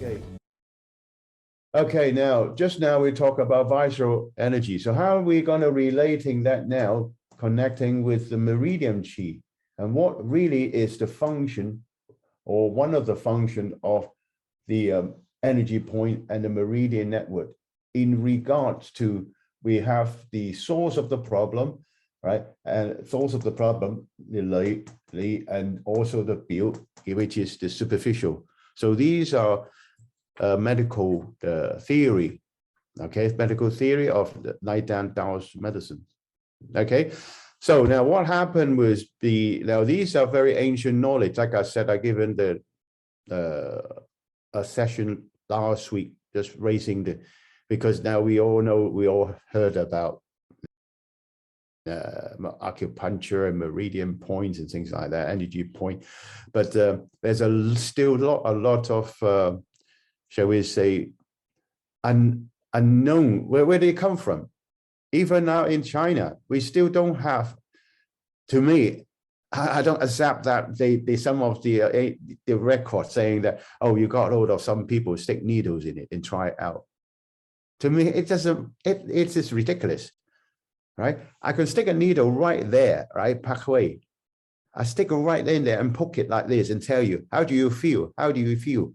Okay. Okay, just now we talk about visceral energy. So how are we going to relating that now, connecting with the meridian qi? And what really is the function or one of the function of the energy point and the meridian network in regards to, we have the source of the problem, right? And source of the problem, and also the build, which is the superficial. So these are medical theory, okay? Medical theory of the Night Down Taoist medicine, okay? So now what happened was now these are very ancient knowledge. Like I said, I given a session last week, just raising because now we all heard about acupuncture and meridian points and things like that, energy point. But there's still a lot of, shall we say, unknown. Where they come from? Even now in China, we still don't have. To me, I don't accept that they some of the records saying that, oh, you got hold of some people stick needles in it and try it out. To me, it doesn't. It's just ridiculous, right? I can stick a needle right there, right, Parkway. I stick it right in there and poke it like this and tell you, how do you feel? How do you feel?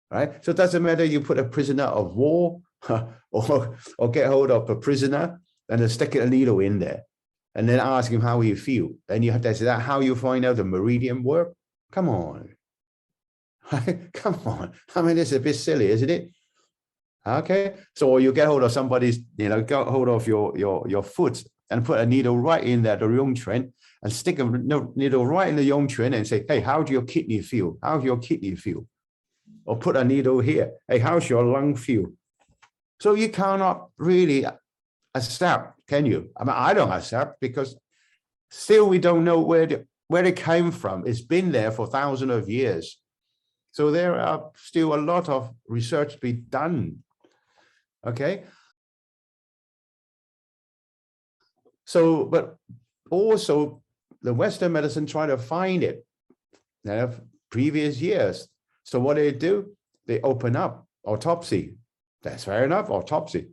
Right? So it doesn't matter you put a prisoner of war or get hold of a prisoner and then stick a needle in there and then ask him how you feel. And you have to say that how you find out the meridian work? Come on. Come on. I mean, it's a bit silly, isn't it? Okay. So you get hold of somebody's, get hold of your foot and put a needle right in there, the Yongquan, and stick a needle right in the Yongquan and say, hey, how do your kidney feel? How do your kidney feel? Or put a needle here. Hey, how's your lung feel? So you cannot really accept, can you? I mean, I don't accept because still we don't know where it came from. It's been there for thousands of years. So there are still a lot of research to be done. Okay. So, but also the Western medicine try to find it. They have previous years. So what do? They open up autopsy. That's fair enough, autopsy.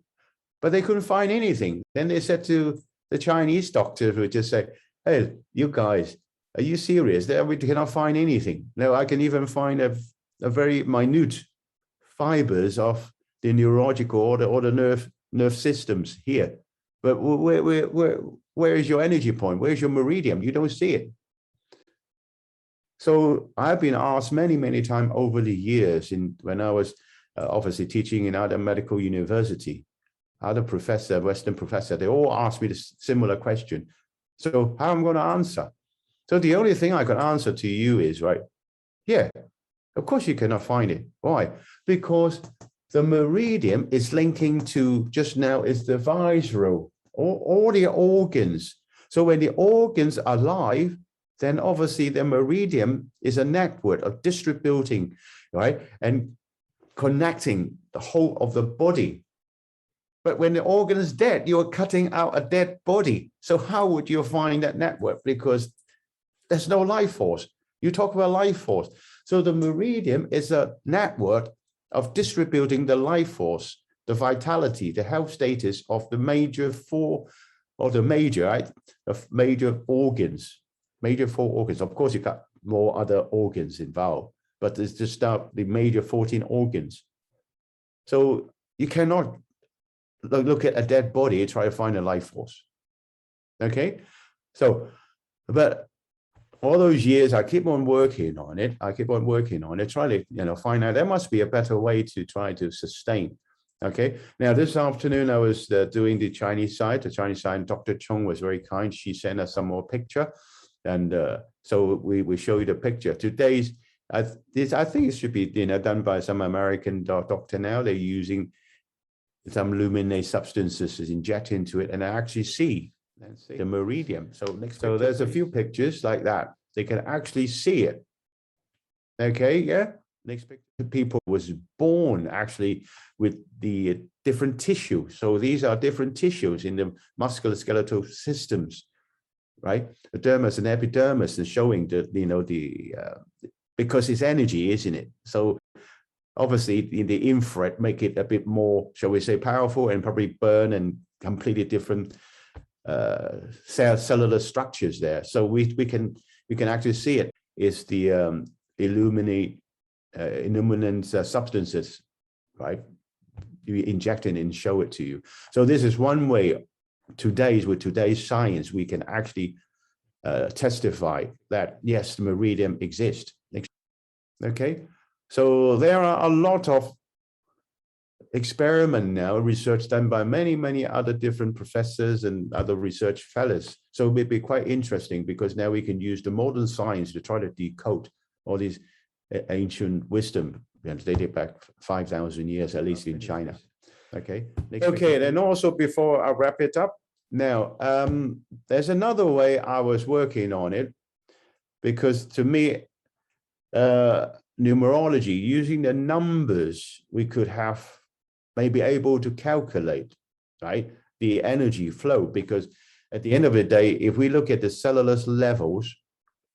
But they couldn't find anything. Then they said to the Chinese doctor who just say, hey, you guys, are you serious? There we cannot find anything. No, I can even find a very minute fibers of the neurological or the nerve systems here. But where is your energy point? Where's your meridian? You don't see it. So I've been asked many times over the years when I was obviously teaching in other medical university, other professor, Western professor, they all asked me this similar question. So how am I going to answer? So the only thing I can answer to you is, right, yeah, of course you cannot find it. Why? Because the meridian is linking to, just now is the visceral, all the organs. So when the organs are live, then obviously the meridian is a network of distributing, right, and connecting the whole of the body. But when the organ is dead, you're cutting out a dead body. So how would you find that network? Because there's no life force. You talk about life force. So the meridian is a network of distributing the life force, the vitality, the health status of the major four, or the major, right, of major organs. Major 4 organs. Of course, you got more other organs involved, but it's just the major 14 organs. So you cannot look at a dead body and try to find a life force. Okay, so but all those years I keep on working on it. Try to find out there must be a better way to try to sustain. Okay, now this afternoon I was doing the Chinese side. Dr. Chong was very kind. She sent us some more picture. And so we show you the picture. Today's, I think it should be done by some American doctor now. They're using some luminate substances to inject into it, and I actually see the meridian. So there's a few pictures like that. They can actually see it. Okay, yeah. Next picture, people was born actually with the different tissue. So these are different tissues in the musculoskeletal systems. Right, the dermis and epidermis is showing the because it's energy, isn't it? So obviously in the infrared make it a bit more, shall we say, powerful, and probably burn and completely different cellular structures there. So we can actually see it is the illuminant substances, right? You inject it and show it to you. So this is one way. With today's science, we can actually testify that yes, the meridian exists. Okay, so there are a lot of experiment now, research done by many other different professors and other research fellows. So it would be quite interesting, because now we can use the modern science to try to decode all these ancient wisdom, dated back 5,000 years, at least in China. Okay. Okay. And also, before I wrap it up, now there's another way I was working on it, because to me, numerology, using the numbers, we could have maybe able to calculate, right, the energy flow. Because at the end of the day, if we look at the cellular levels,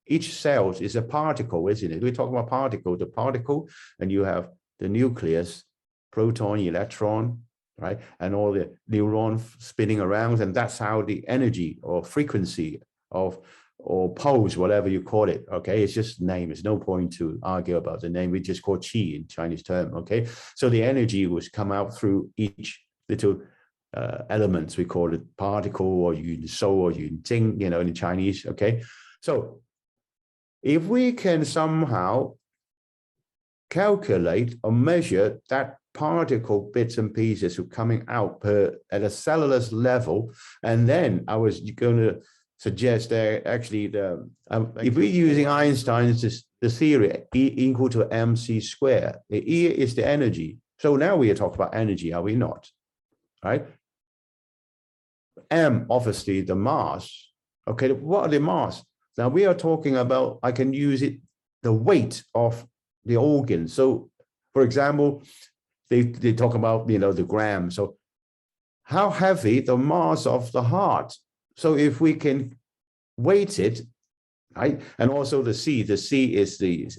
each cell is a particle, isn't it? We talk about particle, the particle, and you have the nucleus, proton, electron, right, and all the neurons spinning around, and that's how the energy or frequency of, or pulse, whatever you call it, okay, it's just name. There's no point to argue about the name. We just call qi in Chinese term, okay? So the energy was come out through each little elements. We call it particle or yun shou or yun jing, you know, in Chinese, okay? So if we can somehow calculate or measure that particle bits and pieces who coming out at a cellular level, and then I was going to suggest that actually if we're using Einstein's the theory, E equal to mc squared, the E is the energy. So now we are talking about energy, are we not? Right? M, obviously the mass. Okay, what are the mass? Now we are talking about, I can use it, the weight of the organ. So for example, they talk about, you know, the gram. So how heavy the mass of the heart? So if we can weight it, right? And also the C is the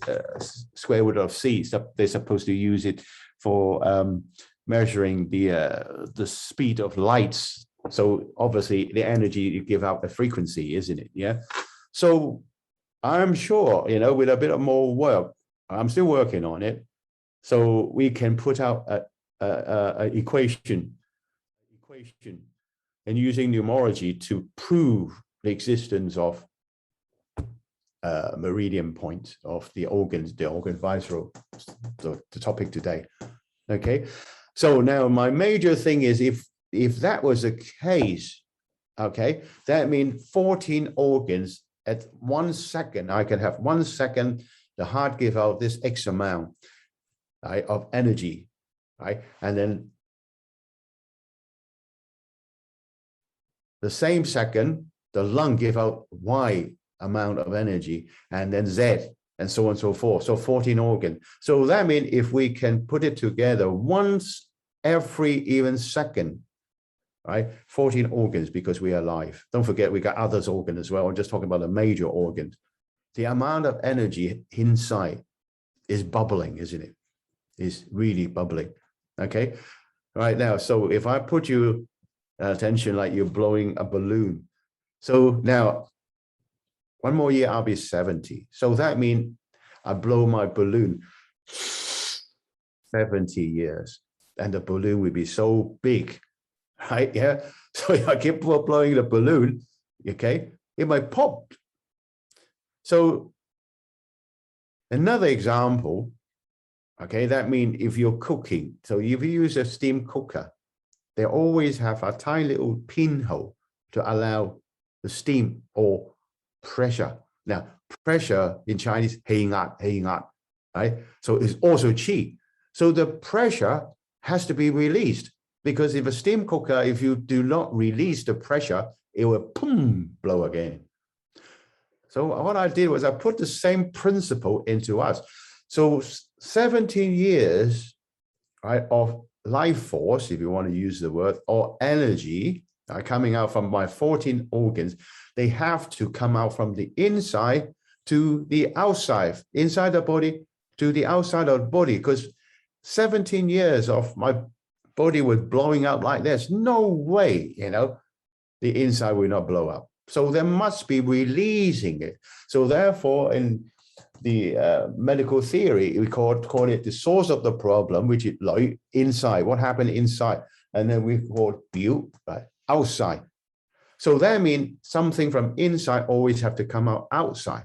square root of C. So they're supposed to use it for measuring the speed of lights. So obviously the energy you give out, the frequency, isn't it? Yeah. So I'm sure, you know, with a bit of more work, I'm still working on it. So we can put out a equation and using numerology to prove the existence of meridian point of the organs, the organ visceral, the topic today. Okay. So now my major thing is, if that was the case, okay, that means 14 organs at 1 second. I can have 1 second, the heart give out this X amount, right, of energy, right? And then the same second, the lung give out Y amount of energy, and then Z, and so on and so forth. So 14 organs. So that means if we can put it together once every even second, right? 14 organs, because we are alive. Don't forget, we got others organs as well. I'm just talking about the major organs. The amount of energy inside is bubbling, isn't it? Is really bubbling. Okay. Right now, so if I put you attention like you're blowing a balloon. So now, one more year, I'll be 70. So that means I blow my balloon 70 years, and the balloon will be so big, right? Yeah. So if I keep blowing the balloon, okay, it might pop. So another example, okay, that means if you're cooking, so if you use a steam cooker, they always have a tiny little pinhole to allow the steam or pressure. Now, pressure in Chinese, 黑壓, right? So it's also qi. So the pressure has to be released, because if a steam cooker, if you do not release the pressure, it will boom, blow again. So what I did was I put the same principle into us. So 17 years, right, of life force, if you want to use the word, or energy coming out from my 14 organs, they have to come out from the inside to the outside, inside the body to the outside of the body, because 17 years of my body was blowing up like this. No way, you know, the inside will not blow up. So there must be releasing it. So therefore, in the medical theory, we call it the source of the problem, which is like inside, what happened inside. And then we call view, right, outside. So that means something from inside always have to come out outside.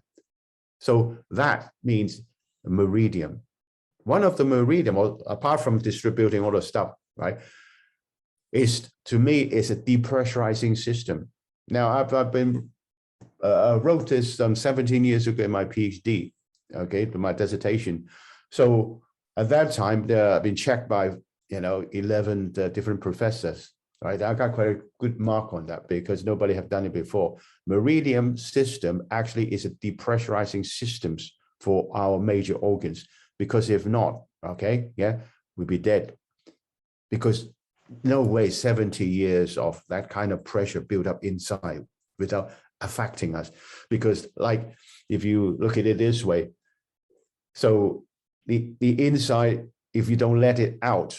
So that means meridian. One of the meridian, well, apart from distributing all the stuff, right, is, to me, is a depressurizing system. Now, I've been wrote this 17 years ago in my PhD, okay, my dissertation. So at that time, I've been checked by 11 different professors, right? I got quite a good mark on that because nobody have done it before. Meridian system actually is a depressurizing systems for our major organs, because if not, okay, yeah, we'd be dead. Because no way 70 years of that kind of pressure built up inside without affecting us. Because like, if you look at it this way, so the inside, if you don't let it out,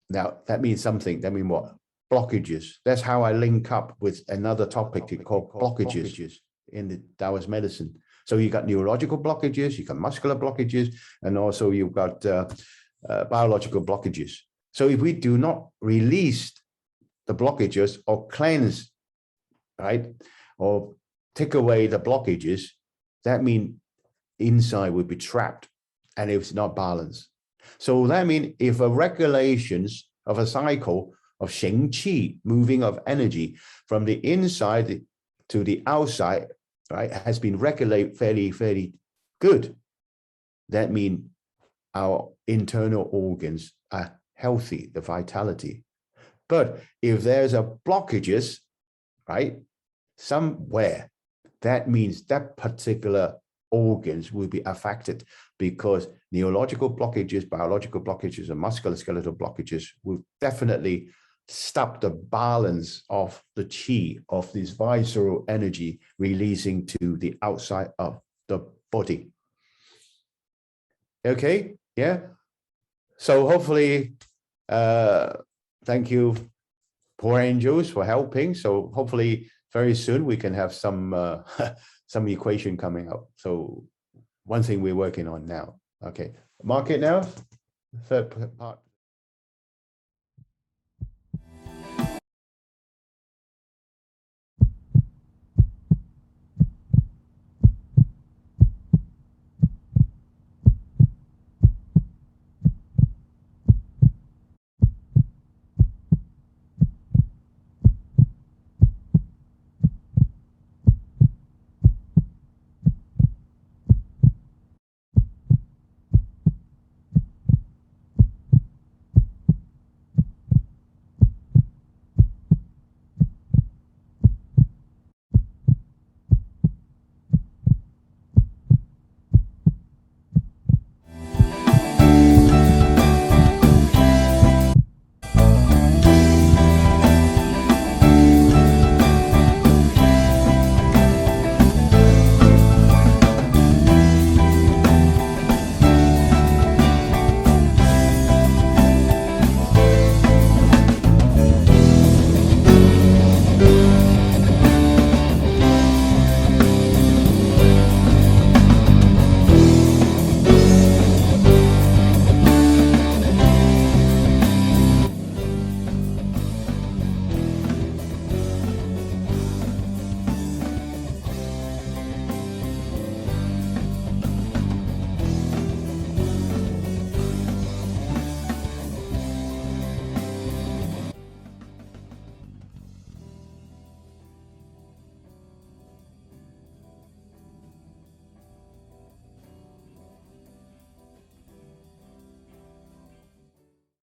now that means something. That means what? Blockages. That's how I link up with another topic called blockages in the Taoist medicine. So you got neurological blockages, you got muscular blockages, and also you've got biological blockages. So if we do not release the blockages or cleanse, right, or take away the blockages, that means inside will be trapped and it's not balanced. So that means if a regulations of a cycle of Xing Qi, moving of energy from the inside to the outside, right, has been regulated fairly good, that means our internal organs are healthy, the vitality. But if there's a blockages, right, somewhere, that means that particular organs will be affected, because neurological blockages, biological blockages, and musculoskeletal blockages will definitely stop the balance of the qi, of this visceral energy releasing to the outside of the body. Okay, yeah. So hopefully, thank you, poor angels, for helping. So hopefully very soon we can have some some equation coming up. So one thing we're working on now. Okay, mark it now. Third part.